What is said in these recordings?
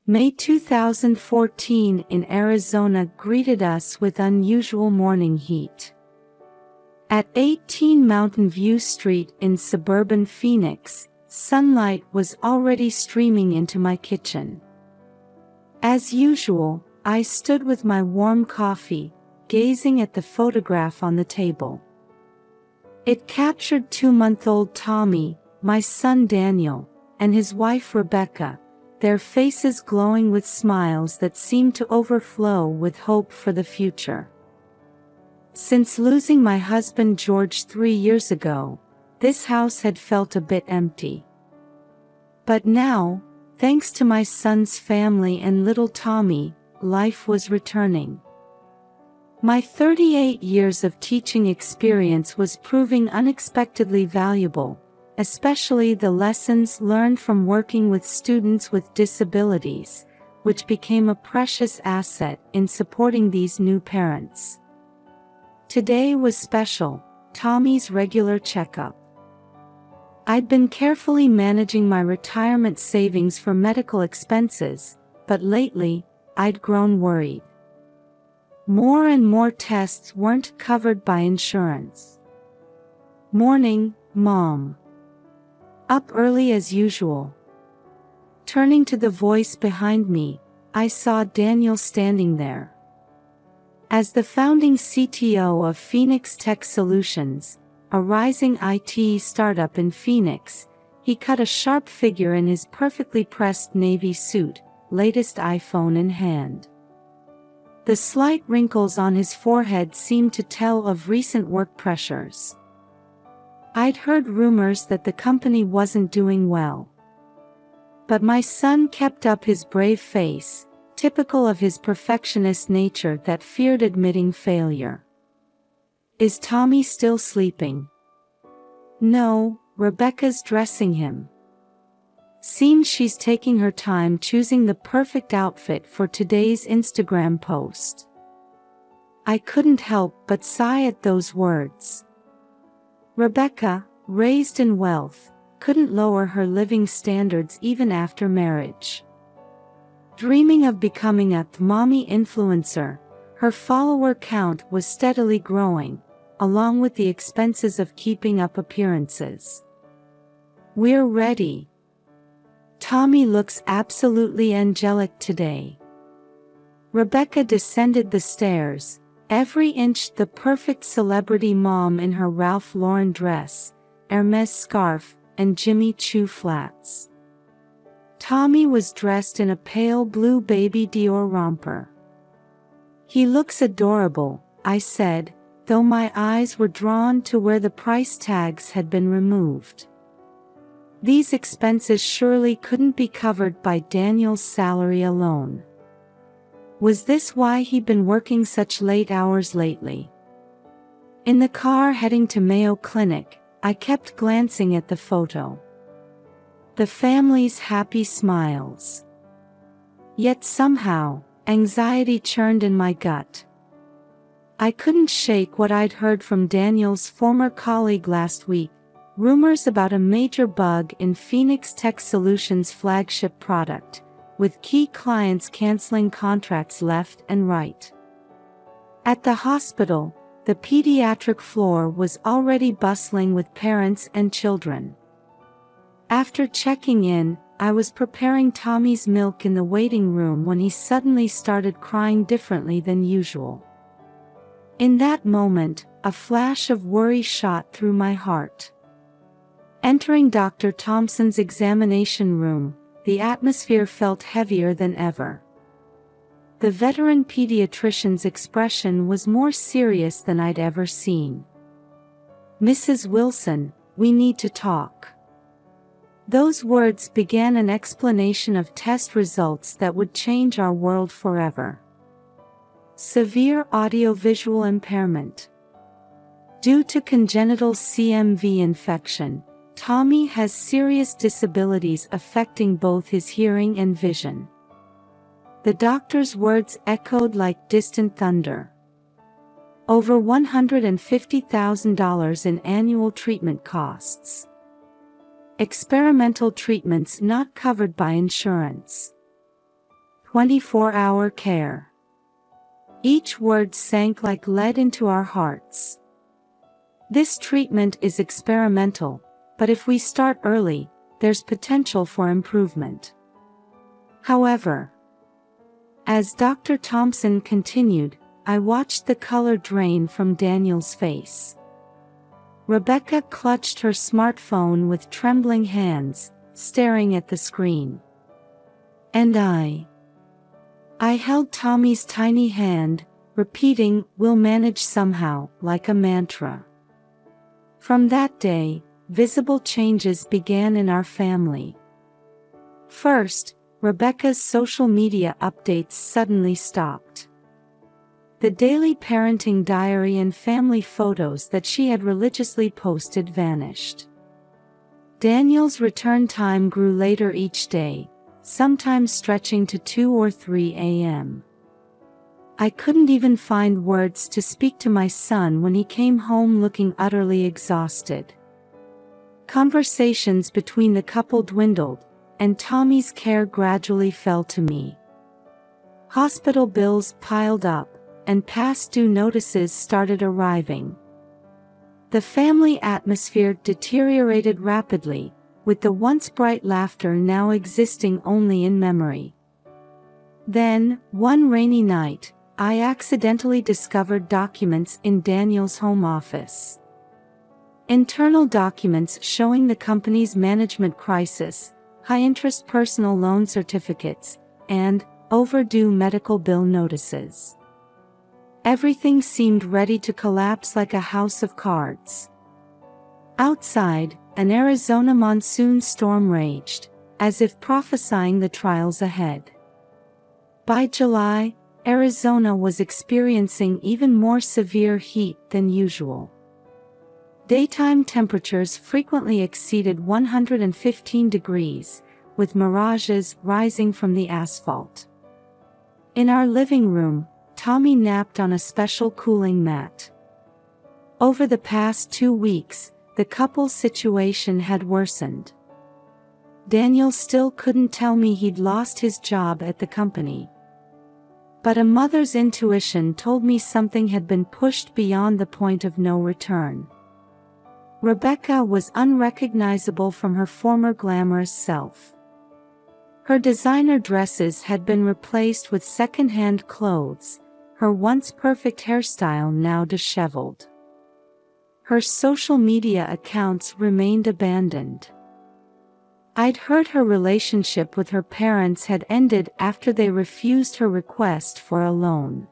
May 2014 in Arizona greeted us with unusual morning heat. At 18 Mountain View Street in suburban Phoenix, sunlight was already streaming into my kitchen. As usual, I stood with my warm coffee, gazing at the photograph on the table. It captured 2-month-old Tommy, my son Daniel, and his wife Rebecca, their faces glowing with smiles that seemed to overflow with hope for the future. Since losing my husband George 3 years ago, this house had felt a bit empty. But now, thanks to my son's family and little Tommy, life was returning. My 38 years of teaching experience was proving unexpectedly valuable, especially the lessons learned from working with students with disabilities, which became a precious asset in supporting these new parents. Today was special, Tommy's regular checkup. I'd been carefully managing my retirement savings for medical expenses, but lately, I'd grown worried. More and more tests weren't covered by insurance. Morning, Mom. Up early as usual. Turning to the voice behind me, I saw Daniel standing there. As the founding CTO of Phoenix Tech Solutions, a rising IT startup in Phoenix, he cut a sharp figure in his perfectly pressed navy suit, latest iPhone in hand. The slight wrinkles on his forehead seemed to tell of recent work pressures. I'd heard rumors that the company wasn't doing well. But my son kept up his brave face, typical of his perfectionist nature that feared admitting failure. Is Tommy still sleeping? No, Rebecca's dressing him. Seems she's taking her time choosing the perfect outfit for today's Instagram post. I couldn't help but sigh at those words. Rebecca, raised in wealth, couldn't lower her living standards even after marriage. Dreaming of becoming a mommy influencer, her follower count was steadily growing, along with the expenses of keeping up appearances. We're ready. Tommy looks absolutely angelic today. Rebecca descended the stairs, every inch the perfect celebrity mom in her Ralph Lauren dress, Hermes scarf, and Jimmy Choo flats. Tommy was dressed in a pale blue baby Dior romper. He looks adorable, I said, though my eyes were drawn to where the price tags had been removed. These expenses surely couldn't be covered by Daniel's salary alone. Was this why he'd been working such late hours lately? In the car heading to Mayo Clinic, I kept glancing at the photo. The family's happy smiles. Yet somehow, anxiety churned in my gut. I couldn't shake what I'd heard from Daniel's former colleague last week, rumors about a major bug in Phoenix Tech Solutions' flagship product, with key clients canceling contracts left and right. At the hospital, the pediatric floor was already bustling with parents and children. After checking in, I was preparing Tommy's milk in the waiting room when he suddenly started crying differently than usual. In that moment, a flash of worry shot through my heart. Entering Dr. Thompson's examination room, the atmosphere felt heavier than ever. The veteran pediatrician's expression was more serious than I'd ever seen. "Mrs. Wilson, we need to talk." Those words began an explanation of test results that would change our world forever. Severe audiovisual impairment. Due to congenital CMV infection, Tommy has serious disabilities affecting both his hearing and vision. The doctor's words echoed like distant thunder. Over $150,000 in annual treatment costs. Experimental treatments not covered by insurance. 24-hour care. Each word sank like lead into our hearts. This treatment is experimental, but if we start early, there's potential for improvement. However, as Dr. Thompson continued, I watched the color drain from Daniel's face. Rebecca clutched her smartphone with trembling hands, staring at the screen. And I held Tommy's tiny hand, repeating, "We'll manage somehow," like a mantra. From that day, visible changes began in our family. First, Rebecca's social media updates suddenly stopped. The daily parenting diary and family photos that she had religiously posted vanished. Daniel's return time grew later each day, sometimes stretching to 2 or 3 a.m. I couldn't even find words to speak to my son when he came home looking utterly exhausted. Conversations between the couple dwindled, and Tommy's care gradually fell to me. Hospital bills piled up, and past due notices started arriving. The family atmosphere deteriorated rapidly, with the once bright laughter now existing only in memory. Then, one rainy night, I accidentally discovered documents in Daniel's home office. Internal documents showing the company's management crisis, high-interest personal loan certificates, and overdue medical bill notices. Everything seemed ready to collapse like a house of cards. Outside, an Arizona monsoon storm raged, as if prophesying the trials ahead. By July, Arizona was experiencing even more severe heat than usual. Daytime temperatures frequently exceeded 115 degrees, with mirages rising from the asphalt. In our living room, Tommy napped on a special cooling mat. Over the past 2 weeks, the couple's situation had worsened. Daniel still couldn't tell me he'd lost his job at the company. But a mother's intuition told me something had been pushed beyond the point of no return. Rebecca was unrecognizable from her former glamorous self. Her designer dresses had been replaced with second-hand clothes, her once perfect hairstyle now disheveled. Her social media accounts remained abandoned. I'd heard her relationship with her parents had ended after they refused her request for a loan.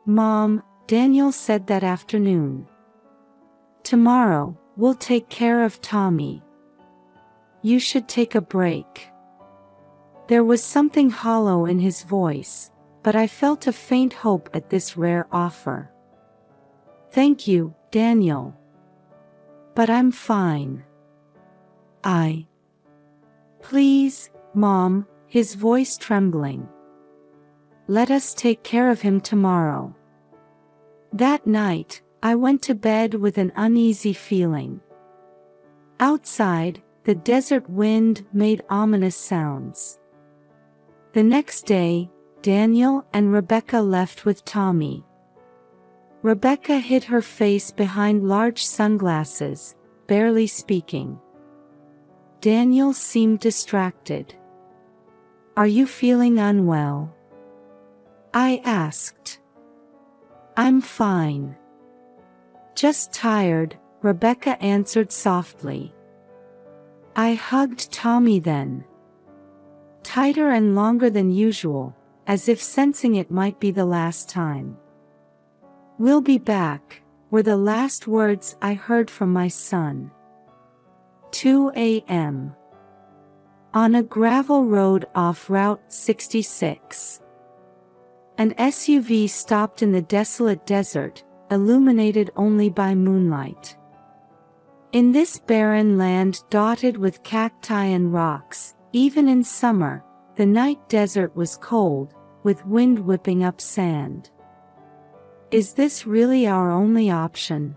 "Mom," Daniel said that afternoon. "Tomorrow, we'll take care of Tommy. You should take a break." There was something hollow in his voice, but I felt a faint hope at this rare offer. "Thank you, Daniel. But I'm fine." "Please, Mom," his voice trembling. "Let us take care of him tomorrow." That night, I went to bed with an uneasy feeling. Outside, the desert wind made ominous sounds. The next day, Daniel and Rebecca left with Tommy. Rebecca hid her face behind large sunglasses, barely speaking. Daniel seemed distracted. "Are you feeling unwell?" I asked. "I'm fine. Just tired," Rebecca answered softly. I hugged Tommy then. Tighter and longer than usual, as if sensing it might be the last time. "We'll be back," were the last words I heard from my son. 2 a.m. On a gravel road off Route 66. An SUV stopped in the desolate desert, illuminated only by moonlight. In this barren land dotted with cacti and rocks, even in summer, the night desert was cold, with wind whipping up sand. "Is this really our only option?"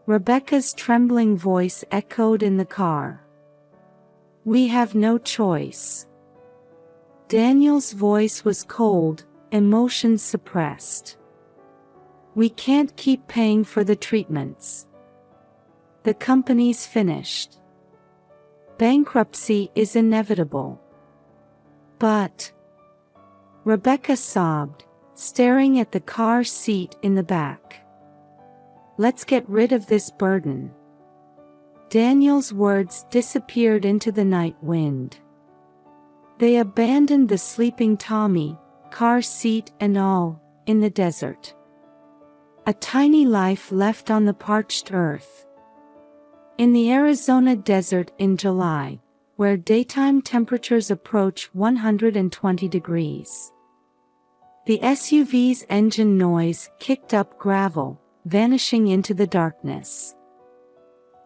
Rebecca's trembling voice echoed in the car. "We have no choice." Daniel's voice was cold, emotions suppressed. We can't keep paying for the treatments. The company's finished. Bankruptcy is inevitable. But... Rebecca sobbed, staring at the car seat in the back. Let's get rid of this burden. Daniel's words disappeared into the night wind. They abandoned the sleeping Tommy, car seat and all, in the desert. A tiny life left on the parched earth. In the Arizona desert in July, where daytime temperatures approach 120 degrees. The SUV's engine noise kicked up gravel, vanishing into the darkness.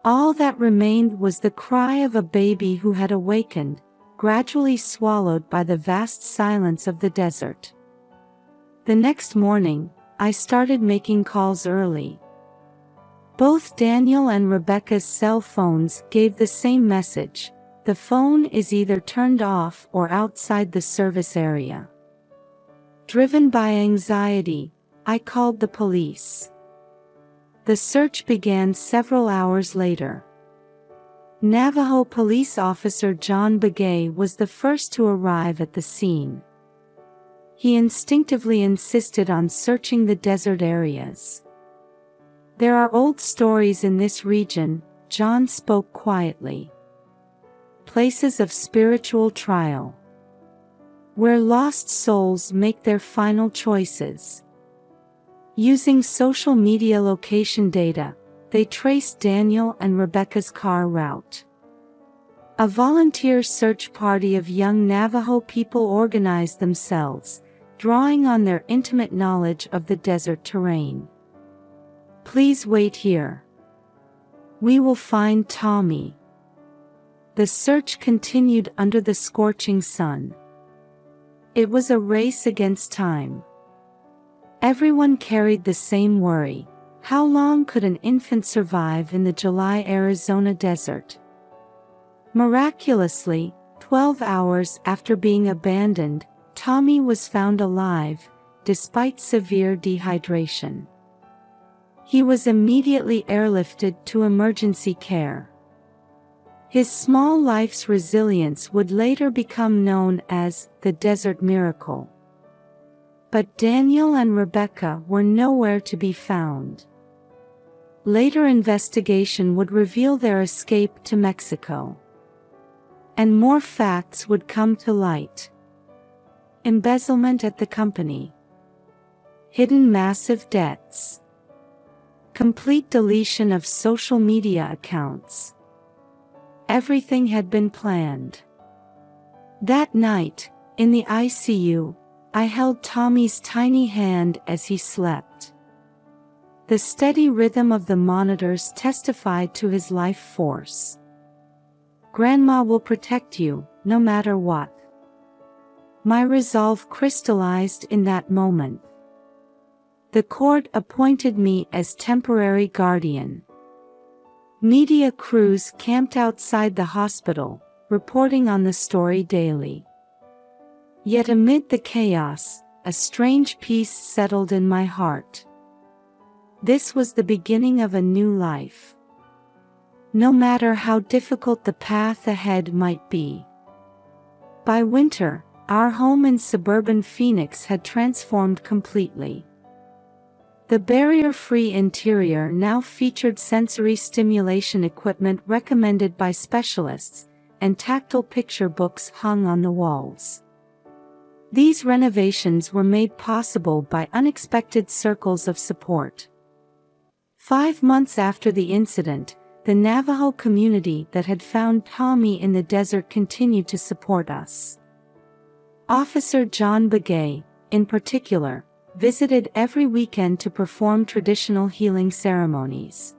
All that remained was the cry of a baby who had awakened, gradually swallowed by the vast silence of the desert. The next morning, I started making calls early. Both Daniel and Rebecca's cell phones gave the same message: the phone is either turned off or outside the service area. Driven by anxiety, I called the police. The search began several hours later. Navajo police officer John Begay was the first to arrive at the scene. He instinctively insisted on searching the desert areas. There are old stories in this region, John spoke quietly. Places of spiritual trial. Where lost souls make their final choices. Using social media location data, they traced Daniel and Rebecca's car route. A volunteer search party of young Navajo people organized themselves, drawing on their intimate knowledge of the desert terrain. Please wait here. We will find Tommy. The search continued under the scorching sun. It was a race against time. Everyone carried the same worry: how long could an infant survive in the July Arizona desert? Miraculously, 12 hours after being abandoned, Tommy was found alive, despite severe dehydration. He was immediately airlifted to emergency care. His small life's resilience would later become known as the Desert Miracle. But Daniel and Rebecca were nowhere to be found. Later investigation would reveal their escape to Mexico. And more facts would come to light. Embezzlement at the company. Hidden massive debts. Complete deletion of social media accounts. Everything had been planned. That night, in the ICU, I held Tommy's tiny hand as he slept. The steady rhythm of the monitors testified to his life force. Grandma will protect you, no matter what. My resolve crystallized in that moment. The court appointed me as temporary guardian. Media crews camped outside the hospital, reporting on the story daily. Yet amid the chaos, a strange peace settled in my heart. This was the beginning of a new life. No matter how difficult the path ahead might be. By winter, our home in suburban Phoenix had transformed completely. The barrier-free interior now featured sensory stimulation equipment recommended by specialists, and tactile picture books hung on the walls. These renovations were made possible by unexpected circles of support. 5 months after the incident, the Navajo community that had found Tommy in the desert continued to support us. Officer John Begay, in particular, visited every weekend to perform traditional healing ceremonies.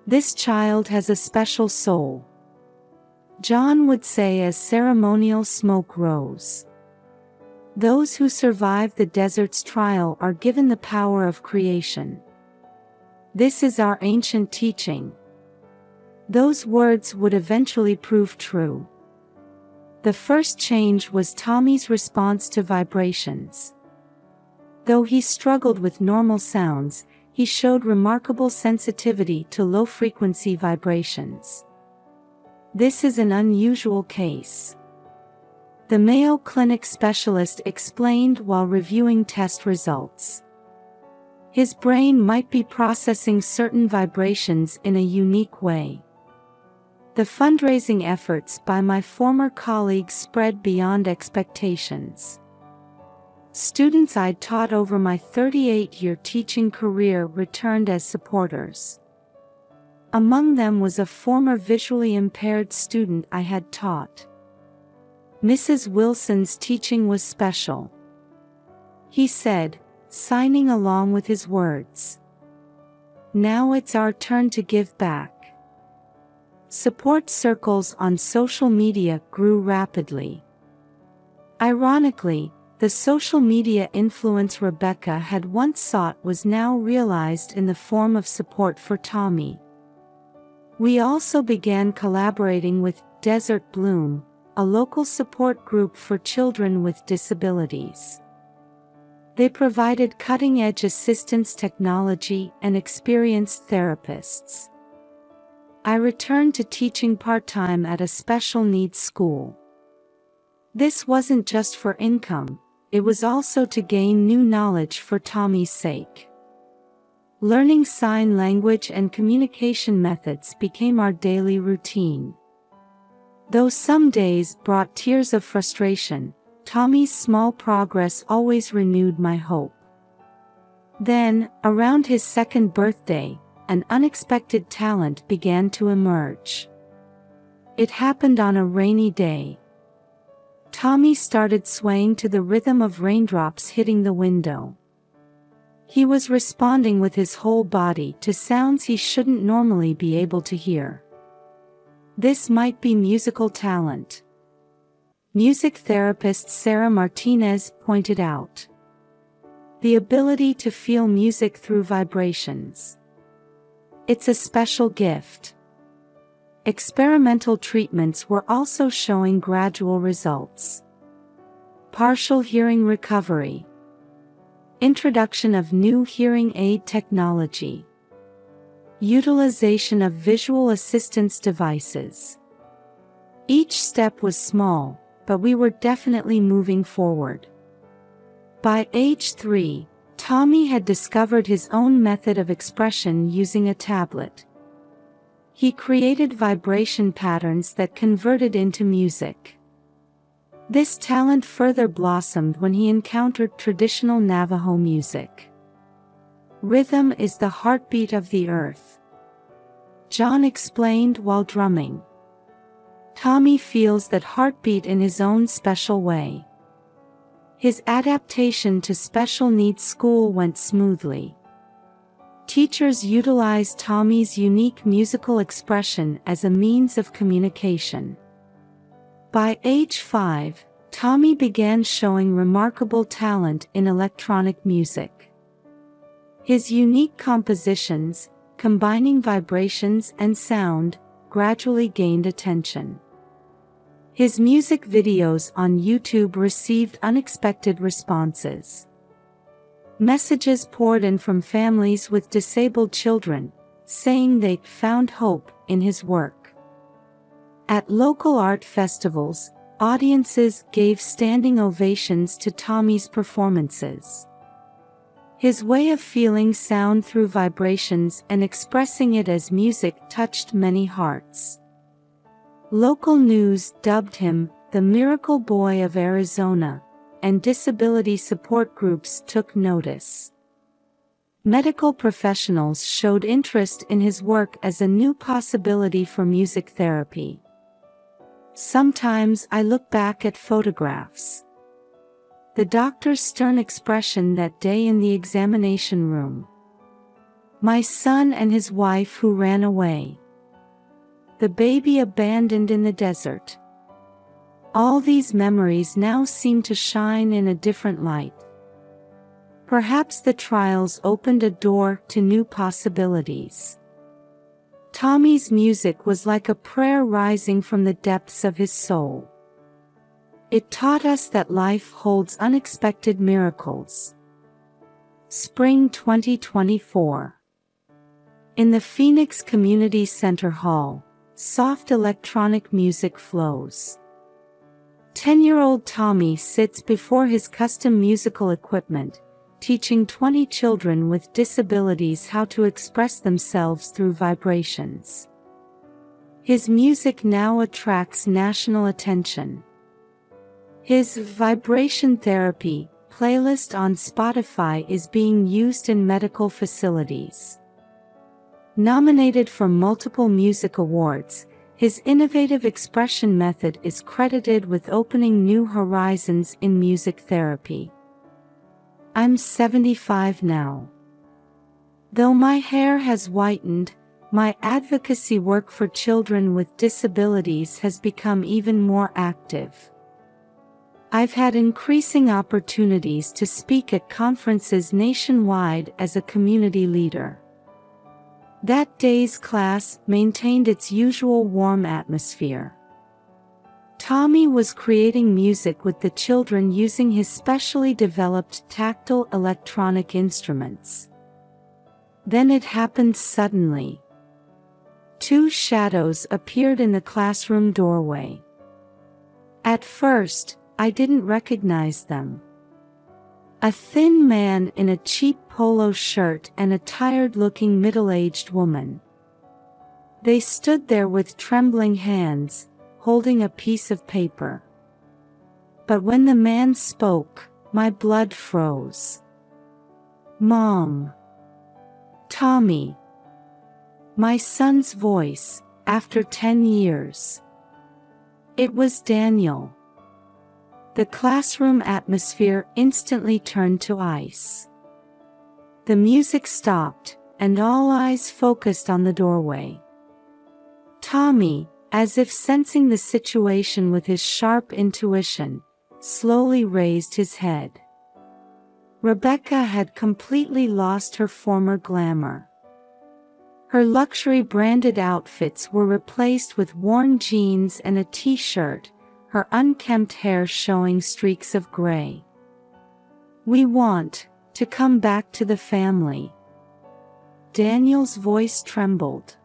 This child has a special soul, John would say as ceremonial smoke rose. Those who survive the desert's trial are given the power of creation. This is our ancient teaching. Those words would eventually prove true. The first change was Tommy's response to vibrations. Though he struggled with normal sounds, he showed remarkable sensitivity to low-frequency vibrations. This is an unusual case. The Mayo Clinic specialist explained while reviewing test results. His brain might be processing certain vibrations in a unique way. The fundraising efforts by my former colleagues spread beyond expectations. Students I'd taught over my 38-year teaching career returned as supporters. Among them was a former visually impaired student I had taught. Mrs. Wilson's teaching was special. He said, signing along with his words. Now it's our turn to give back. Support circles on social media grew rapidly. Ironically, the social media influence Rebecca had once sought was now realized in the form of support for Tommy. We also began collaborating with Desert Bloom, a local support group for children with disabilities. They provided cutting-edge assistance technology and experienced therapists. I returned to teaching part-time at a special needs school. This wasn't just for income, it was also to gain new knowledge for Tommy's sake. Learning sign language and communication methods became our daily routine. Though some days brought tears of frustration, Tommy's small progress always renewed my hope. Then, around his second birthday, an unexpected talent began to emerge. It happened on a rainy day. Tommy started swaying to the rhythm of raindrops hitting the window. He was responding with his whole body to sounds he shouldn't normally be able to hear. This might be musical talent. Music therapist Sarah Martinez pointed out. The ability to feel music through vibrations. It's a special gift. Experimental treatments were also showing gradual results. Partial hearing recovery. Introduction of new hearing aid technology. Utilization of visual assistance devices. Each step was small, but we were definitely moving forward. By age 3, Tommy had discovered his own method of expression using a tablet. He created vibration patterns that converted into music. This talent further blossomed when he encountered traditional Navajo music. Rhythm is the heartbeat of the earth. John explained while drumming. Tommy feels that heartbeat in his own special way. His adaptation to special needs school went smoothly. Teachers utilized Tommy's unique musical expression as a means of communication. By age 5, Tommy began showing remarkable talent in electronic music. His unique compositions, combining vibrations and sound, gradually gained attention. His music videos on YouTube received unexpected responses. Messages poured in from families with disabled children, saying they found hope in his work. At local art festivals, audiences gave standing ovations to Tommy's performances. His way of feeling sound through vibrations and expressing it as music touched many hearts. Local news dubbed him the Miracle Boy of Arizona, and disability support groups took notice. Medical professionals showed interest in his work as a new possibility for music therapy. Sometimes I look back at photographs. The doctor's stern expression that day in the examination room. My son and his wife who ran away. The baby abandoned in the desert. All these memories now seem to shine in a different light. Perhaps the trials opened a door to new possibilities. Tommy's music was like a prayer rising from the depths of his soul. It taught us that life holds unexpected miracles. Spring 2024. In the Phoenix Community Center Hall, soft electronic music flows. 10-year-old Tommy sits before his custom musical equipment, teaching 20 children with disabilities how to express themselves through vibrations. His music now attracts national attention. His vibration therapy playlist on Spotify is being used in medical facilities. Nominated for multiple music awards, his innovative expression method is credited with opening new horizons in music therapy. I'm 75 now. Though my hair has whitened, my advocacy work for children with disabilities has become even more active. I've had increasing opportunities to speak at conferences nationwide as a community leader. That day's class maintained its usual warm atmosphere. Tommy was creating music with the children using his specially developed tactile electronic instruments. Then it happened suddenly. 2 shadows appeared in the classroom doorway. At first, I didn't recognize them. A thin man in a cheap polo shirt and a tired-looking middle-aged woman. They stood there with trembling hands, holding a piece of paper. But when the man spoke, my blood froze. "Mom." "Tommy." My son's voice, after 10 years. It was Daniel. The classroom atmosphere instantly turned to ice. The music stopped, and all eyes focused on the doorway. Tommy, as if sensing the situation with his sharp intuition, slowly raised his head. Rebecca had completely lost her former glamour. Her luxury-branded outfits were replaced with worn jeans and a t-shirt, her unkempt hair showing streaks of gray. "We want to come back to the family." Daniel's voice trembled.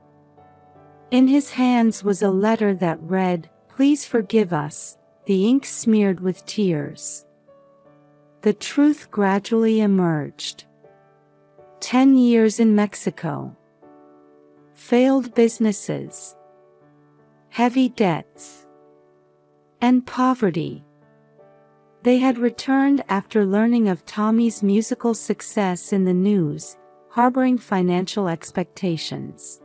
In his hands was a letter that read, "Please forgive us," the ink smeared with tears. The truth gradually emerged. 10 years in Mexico. Failed businesses. Heavy debts. And poverty. They had returned after learning of Tommy's musical success in the news, harboring financial expectations.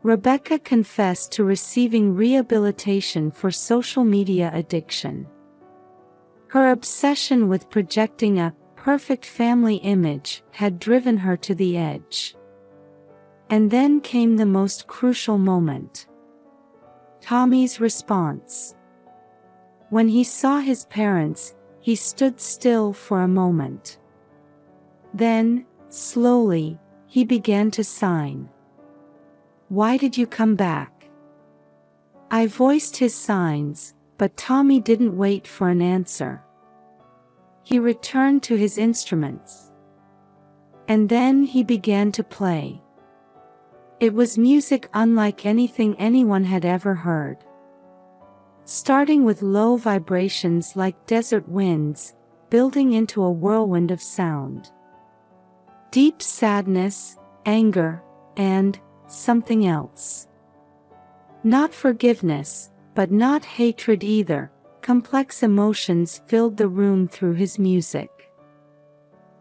Rebecca confessed to receiving rehabilitation for social media addiction. Her obsession with projecting a perfect family image had driven her to the edge. And then came the most crucial moment. Tommy's response. When he saw his parents, he stood still for a moment. Then, slowly, he began to sign. "Why did you come back?" I voiced his signs, but Tommy didn't wait for an answer. He returned to his instruments. And then he began to play. It was music unlike anything anyone had ever heard. Starting with low vibrations like desert winds, building into a whirlwind of sound. Deep sadness, anger, and something else. Not forgiveness, but not hatred either. Complex emotions filled the room through his music.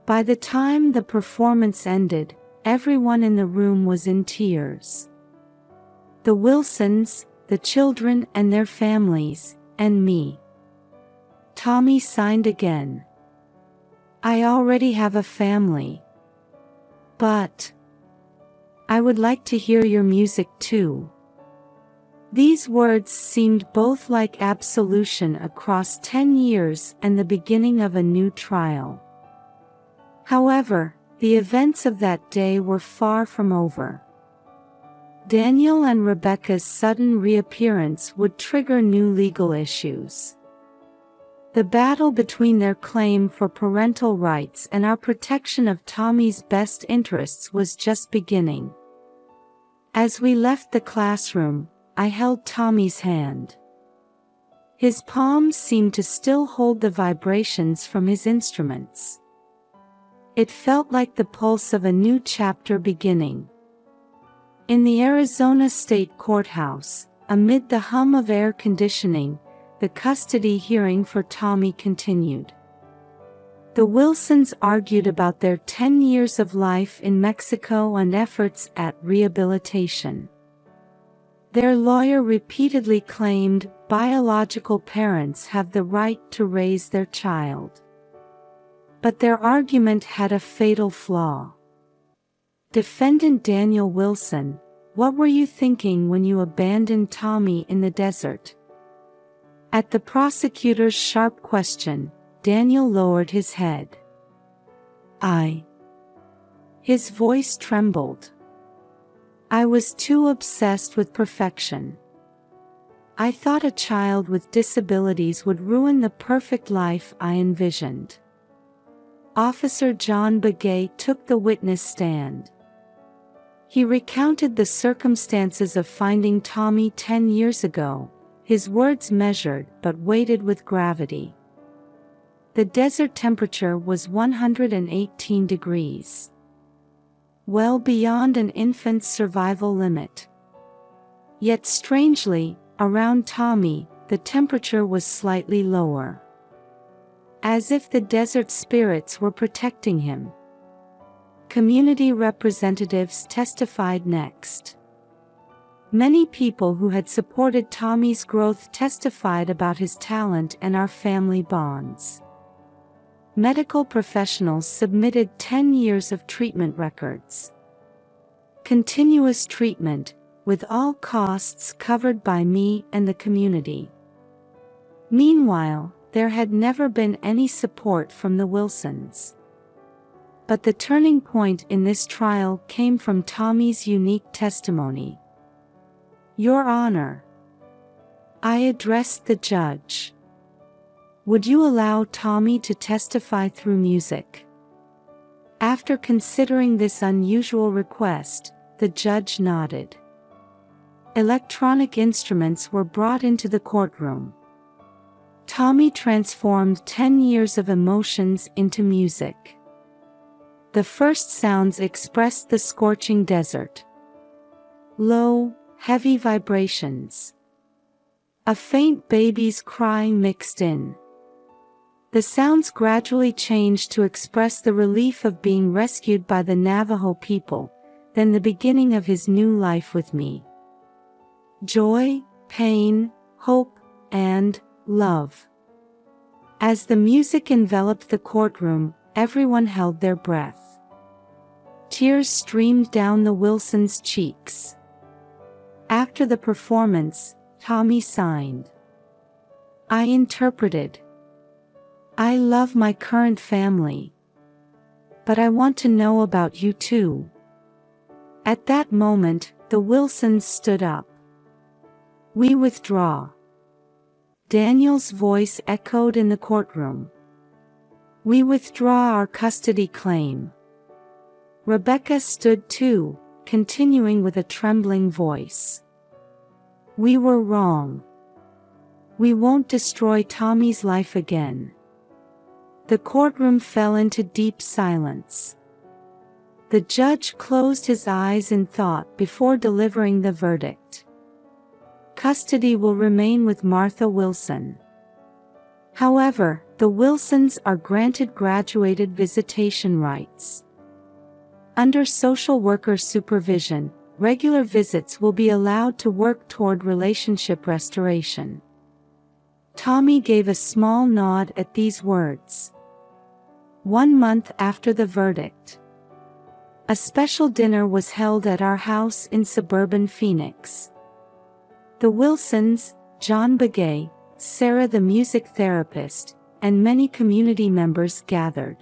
By the time the performance ended, everyone in the room was in tears. The Wilsons, the children and their families, and me. Tommy signed again. "I already have a family. But I would like to hear your music too." These words seemed both like absolution across 10 years and the beginning of a new trial. However, the events of that day were far from over. Daniel and Rebecca's sudden reappearance would trigger new legal issues. The battle between their claim for parental rights and our protection of Tommy's best interests was just beginning. As we left the classroom, I held Tommy's hand. His palms seemed to still hold the vibrations from his instruments. It felt like the pulse of a new chapter beginning. In the Arizona State Courthouse, amid the hum of air conditioning, the custody hearing for Tommy continued. The Wilsons argued about their 10 years of life in Mexico and efforts at rehabilitation. Their lawyer repeatedly claimed biological parents have the right to raise their child. But their argument had a fatal flaw. Defendant Daniel Wilson, what were you thinking when you abandoned Tommy in the desert? At the prosecutor's sharp question, Daniel lowered his head. His voice trembled. I was too obsessed with perfection. I thought a child with disabilities would ruin the perfect life I envisioned. Officer John Begay took the witness stand. He recounted the circumstances of finding Tommy 10 years ago, his words measured but weighted with gravity. The desert temperature was 118 degrees. Well beyond an infant's survival limit. Yet strangely, around Tommy, the temperature was slightly lower. As if the desert spirits were protecting him. Community representatives testified next. Many people who had supported Tommy's growth testified about his talent and our family bonds. Medical professionals submitted 10 years of treatment records. Continuous treatment, with all costs covered by me and the community. Meanwhile, there had never been any support from the Wilsons. But the turning point in this trial came from Tommy's unique testimony. Your Honor, I addressed the judge. Would you allow Tommy to testify through music? After considering this unusual request, the judge nodded. Electronic instruments were brought into the courtroom. Tommy transformed 10 years of emotions into music. The first sounds expressed the scorching desert. Low, heavy vibrations. A faint baby's cry mixed in. The sounds gradually changed to express the relief of being rescued by the Navajo people, then the beginning of his new life with me. Joy, pain, hope, and love. As the music enveloped the courtroom, everyone held their breath. Tears streamed down the Wilsons' cheeks. After the performance, Tommy signed. I interpreted. I love my current family. But I want to know about you too. At that moment, the Wilsons stood up. We withdraw. Daniel's voice echoed in the courtroom. We withdraw our custody claim. Rebecca stood too, continuing with a trembling voice. We were wrong. We won't destroy Tommy's life again. The courtroom fell into deep silence. The judge closed his eyes in thought before delivering the verdict. Custody will remain with Martha Wilson. However, the Wilsons are granted graduated visitation rights. Under social worker supervision, regular visits will be allowed to work toward relationship restoration. Tommy gave a small nod at these words. 1 month after the verdict, a special dinner was held at our house in suburban Phoenix. The Wilsons, John Begay, Sarah the music therapist, and many community members gathered.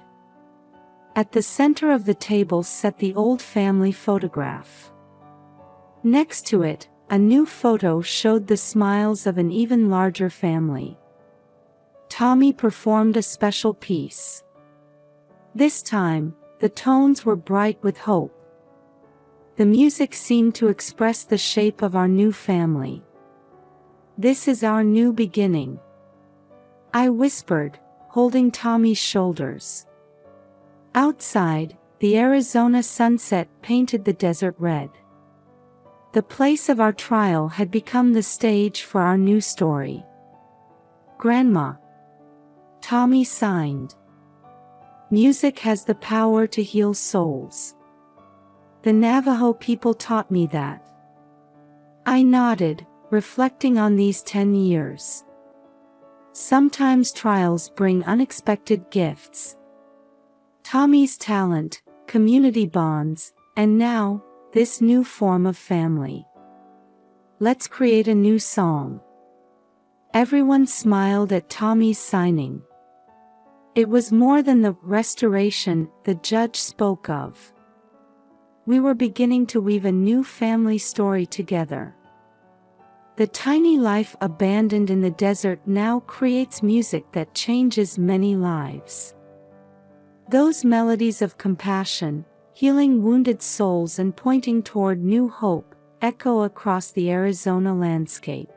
At the center of the table sat the old family photograph. Next to it, a new photo showed the smiles of an even larger family. Tommy performed a special piece. This time, the tones were bright with hope. The music seemed to express the shape of our new family. "This is our new beginning," I whispered, holding Tommy's shoulders. Outside, the Arizona sunset painted the desert red. The place of our trial had become the stage for our new story. "Grandma," Tommy signed. "Music has the power to heal souls. The Navajo people taught me that." I nodded, reflecting on these 10 years. Sometimes trials bring unexpected gifts. Tommy's talent, community bonds, and now, this new form of family. "Let's create a new song." Everyone smiled at Tommy's signing. It was more than the restoration the judge spoke of. We were beginning to weave a new family story together. The tiny life abandoned in the desert now creates music that changes many lives. Those melodies of compassion, healing wounded souls and pointing toward new hope, echo across the Arizona landscape.